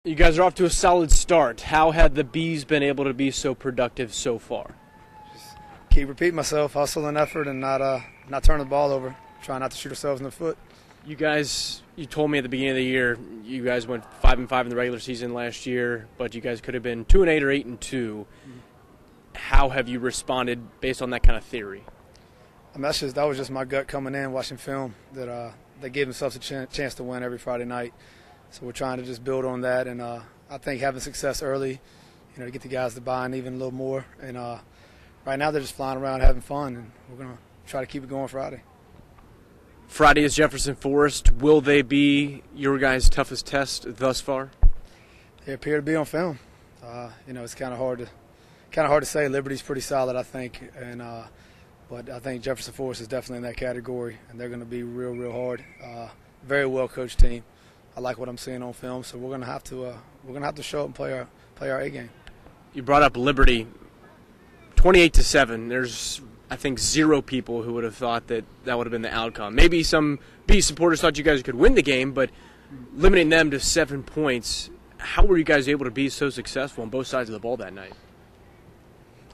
You guys are off to a solid start. How have the Bees been able to be so productive so far? Just keep repeating myself, hustle and effort, and not turn the ball over. Try not to shoot ourselves in the foot. You guys, you told me at the beginning of the year, you guys went 5-5 in the regular season last year, but you guys could have been 2-8 or 8-2. How have you responded based on that kind of theory? That was just my gut coming in, watching film, that they gave themselves a chance to win every Friday night. So we're trying to just build on that, and I think having success early, to get the guys to buy in even a little more. And right now they're just flying around having fun, and we're going to try to keep it going Friday. Friday is Jefferson Forest. Will they be your guys' toughest test thus far? They appear to be on film. It's kind of hard to say. Liberty's pretty solid, I think, but I think Jefferson Forest is definitely in that category, and they're going to be real, real hard. Very well coached team. I like what I'm seeing on film, so we're going to have to show up and play our A game. You brought up Liberty, 28-7. There's, I think, 0 people who would have thought that would have been the outcome. Maybe some B supporters thought you guys could win the game, but limiting them to 7 points, how were you guys able to be so successful on both sides of the ball that night?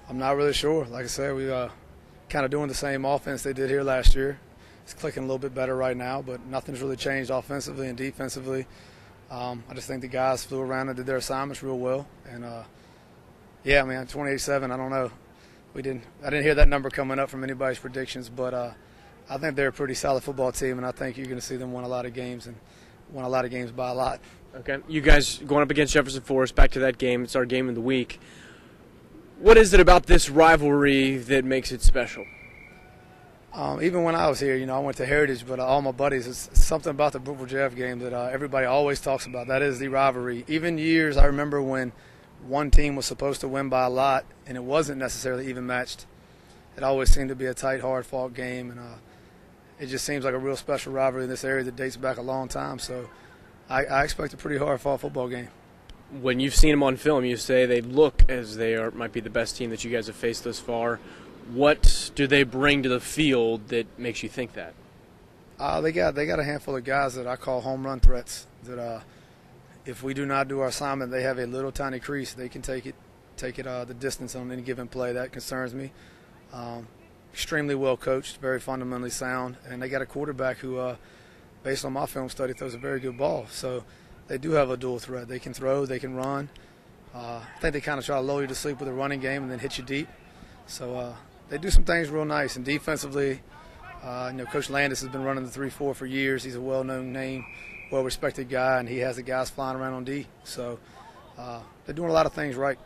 I'm not really sure. Like I said, we kind of doing the same offense they did here last year. It's clicking a little bit better right now, but nothing's really changed offensively and defensively. I just think the guys flew around and did their assignments real well. And, 28-7, I don't know. I didn't hear that number coming up from anybody's predictions, but I think they're a pretty solid football team, and I think you're going to see them win a lot of games and win a lot of games by a lot. Okay. You guys going up against Jefferson Forest, back to that game. It's our game of the week. What is it about this rivalry that makes it special? Even when I was here, I went to Heritage, but all my buddies, it's something about the Brookville Jeff game that everybody always talks about. That is the rivalry. Even years, I remember when one team was supposed to win by a lot, and it wasn't necessarily even matched. It always seemed to be a tight, hard-fought game, and it just seems like a real special rivalry in this area that dates back a long time. So I expect a pretty hard-fought football game. When you've seen them on film, you say they look as they might be the best team that you guys have faced thus far. What do they bring to the field that makes you think that? They got a handful of guys that I call home run threats. That if we do not do our assignment, they have a little tiny crease. They can take it the distance on any given play. That concerns me. Extremely well coached, very fundamentally sound, and they got a quarterback who, based on my film study, throws a very good ball. So they do have a dual threat. They can throw, they can run. I think they kind of try to lull you to sleep with a running game and then hit you deep. So they do some things real nice. And defensively, Coach Landis has been running the 3-4 for years. He's a well-known name, well-respected guy, and he has the guys flying around on D. So they're doing a lot of things right.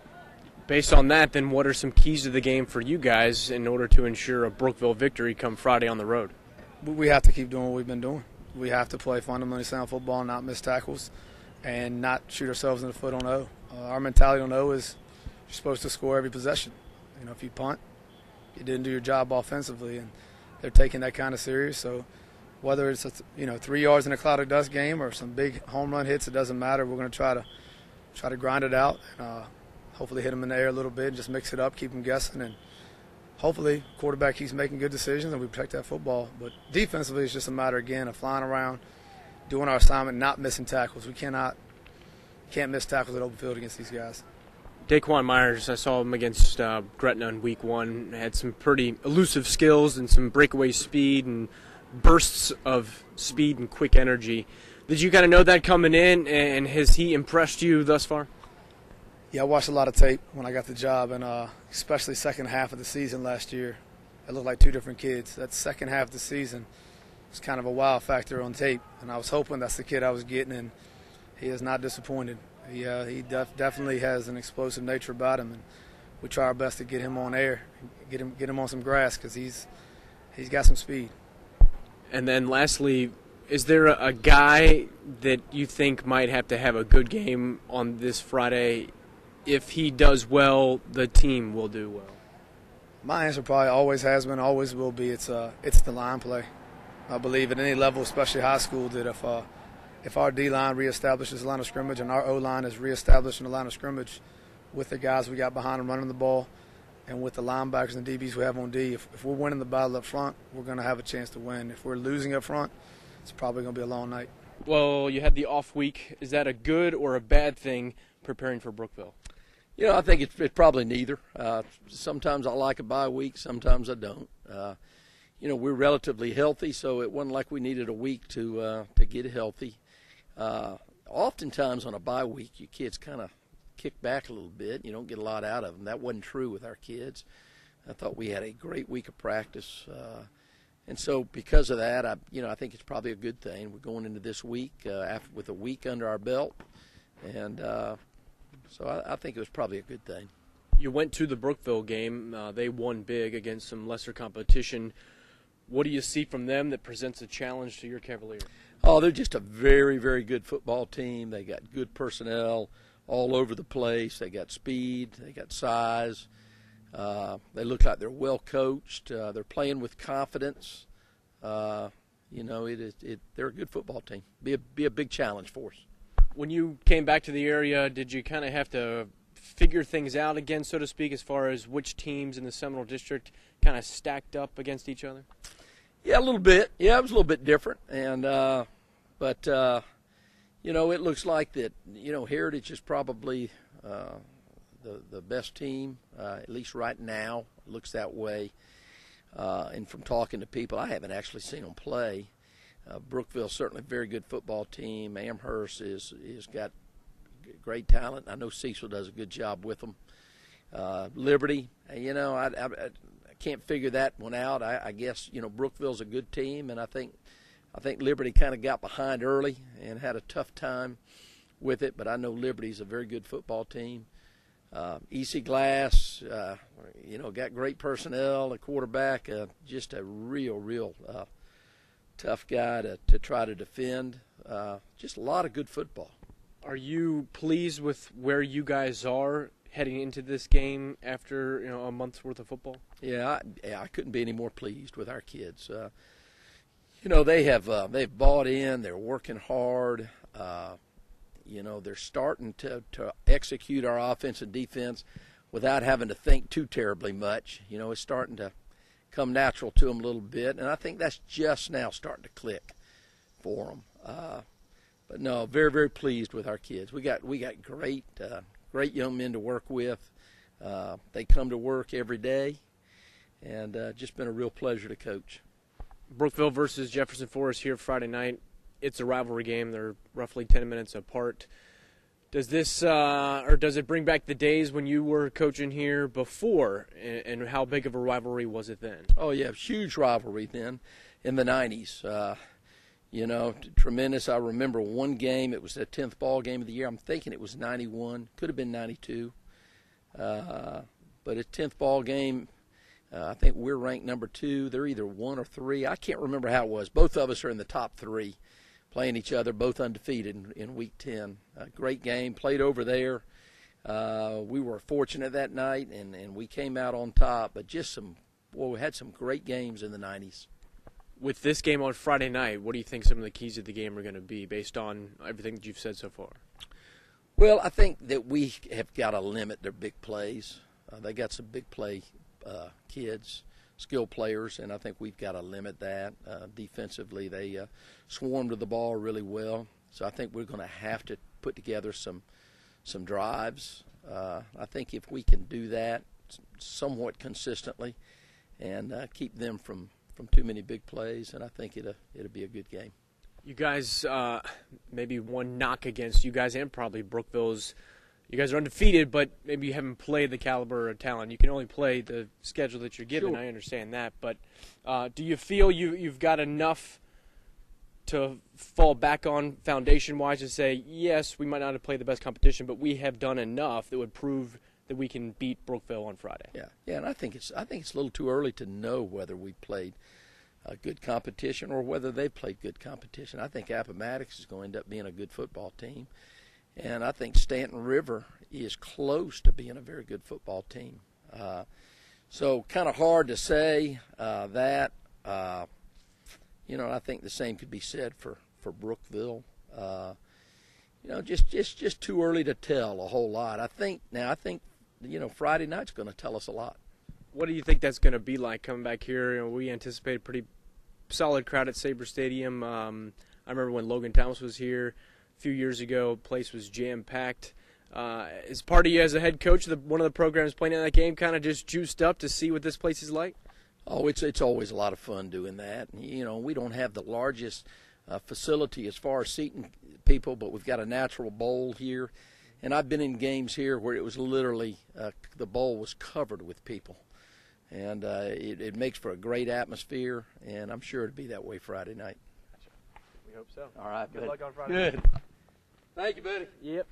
Based on that, then what are some keys to the game for you guys in order to ensure a Brookville victory come Friday on the road? We have to keep doing what we've been doing. We have to play fundamentally sound football, not miss tackles, and not shoot ourselves in the foot on O. Our mentality on O is you're supposed to score every possession. If you punt, you didn't do your job offensively, and they're taking that kind of serious. So whether it's 3 yards in a cloud of dust game or some big home run hits, it doesn't matter. We're going to try to grind it out and hopefully hit them in the air a little bit and just mix it up, keep them guessing, and hopefully quarterback keeps making good decisions and we protect that football. But defensively, it's just a matter again of flying around, doing our assignment, not missing tackles. We can't miss tackles at open field against these guys. Daquan Myers, I saw him against Gretna in week 1, had some pretty elusive skills and some breakaway speed and bursts of speed and quick energy. Did you kind of know that coming in, and has he impressed you thus far? Yeah, I watched a lot of tape when I got the job, and especially second half of the season last year. It looked like 2 different kids. That second half of the season was kind of a wow factor on tape, and I was hoping that's the kid I was getting, and he has not disappointed. He definitely has an explosive nature about him, and we try our best to get him on air, get him on some grass because he's got some speed. And then lastly, is there a guy that you think might have to have a good game on this Friday? If he does well, the team will do well. My answer probably always has been, always will be. It's the line play. I believe at any level, especially high school, that if our D-line reestablishes the line of scrimmage and our O-line is reestablishing the line of scrimmage with the guys we got behind them running the ball and with the linebackers and DBs we have on D, if we're winning the battle up front, we're going to have a chance to win. If we're losing up front, it's probably going to be a long night. Well, you had the off week. Is that a good or a bad thing preparing for Brookville? I think it's probably neither. Sometimes I like a bye week, sometimes I don't. We're relatively healthy, so it wasn't like we needed a week to get healthy. Oftentimes on a bye week, you kids kind of kick back a little bit. You don't get a lot out of them. That wasn't true with our kids. I thought we had a great week of practice. And so because of that, I think it's probably a good thing. We're going into this week with a week under our belt. And so I think it was probably a good thing. You went to the Brookville game. They won big against some lesser competition. What do you see from them that presents a challenge to your Cavaliers? Oh, they're just a very, very good football team. They got good personnel all over the place. They got speed. They got size. They look like they're well coached. They're playing with confidence. They're a good football team. Be a big challenge for us. When you came back to the area, did you kind of have to figure things out again, so to speak, as far as which teams in the Seminole District kind of stacked up against each other? Yeah, a little bit. Yeah, it was a little bit different, and but it looks like that. Heritage is probably the best team, at least right now. It looks that way. And from talking to people, I haven't actually seen them play. Brookville certainly a very good football team. Amherst is got great talent. I know Cecil does a good job with them. Liberty, I can't figure that one out. I guess Brookville's a good team, and I think Liberty kind of got behind early and had a tough time with it. But I know Liberty's a very good football team. EC Glass, got great personnel. A quarterback, just a real tough guy to try to defend. Just a lot of good football. Are you pleased with where you guys are heading into this game after a month's worth of football? Yeah, I couldn't be any more pleased with our kids. They've bought in. They're working hard. They're starting to execute our offense and defense without having to think too terribly much. It's starting to come natural to them a little bit, and I think that's just now starting to click for them. But no, very, very pleased with our kids. We got great young men to work with. They come to work every day, and just been a real pleasure to coach. Brookville versus Jefferson Forest here Friday night. It's a rivalry game. They're roughly 10 minutes apart. Does this or does it bring back the days when you were coaching here before, and how big of a rivalry was it then? Oh, yeah, huge rivalry then in the 90s. Tremendous. I remember one game. It was the 10th ball game of the year. I'm thinking it was 91. Could have been 92. But it's 10th ball game. I think we're ranked number 2. They're either 1 or 3. I can't remember how it was. Both of us are in the top 3, playing each other, both undefeated in Week 10. A great game. Played over there. We were fortunate that night, and we came out on top. But we had some great games in the 90s. With this game on Friday night, what do you think some of the keys of the game are going to be based on everything that you've said so far? Well, I think that we have got to limit their big plays. They got some big play kids, skilled players, and I think we've got to limit that. Defensively, they swarm to the ball really well. So I think we're going to have to put together some drives. I think if we can do that somewhat consistently and keep them from too many big plays, and I think it'll be a good game. You guys, maybe one knock against you guys and probably Brookville's. You guys are undefeated, but maybe you haven't played the caliber of talent. You can only play the schedule that you're given. Sure. I understand that, but do you feel you've got enough to fall back on foundation-wise to say, yes, we might not have played the best competition, but we have done enough that would prove that we can beat Brookville on Friday? Yeah, and I think it's a little too early to know whether we played a good competition or whether they played good competition. I think Appomattox is going to end up being a good football team, and I think Stanton River is close to being a very good football team. So kind of hard to say that. I think the same could be said for Brookville. Just too early to tell a whole lot. I think Friday night's going to tell us a lot. What do you think that's going to be like coming back here? We anticipate a pretty solid crowd at Sabre Stadium. I remember when Logan Thomas was here a few years ago, the place was jam-packed. Is part of you as a head coach of one of the programs playing in that game kind of just juiced up to see what this place is like? Oh, it's always a lot of fun doing that. You know, we don't have the largest facility as far as seating people, but we've got a natural bowl here. And I've been in games here where it was literally the bowl was covered with people. And it makes for a great atmosphere, and I'm sure it'll be that way Friday night. We hope so. All right, Good buddy. luck on Friday. Good. Thank you, buddy. Yep.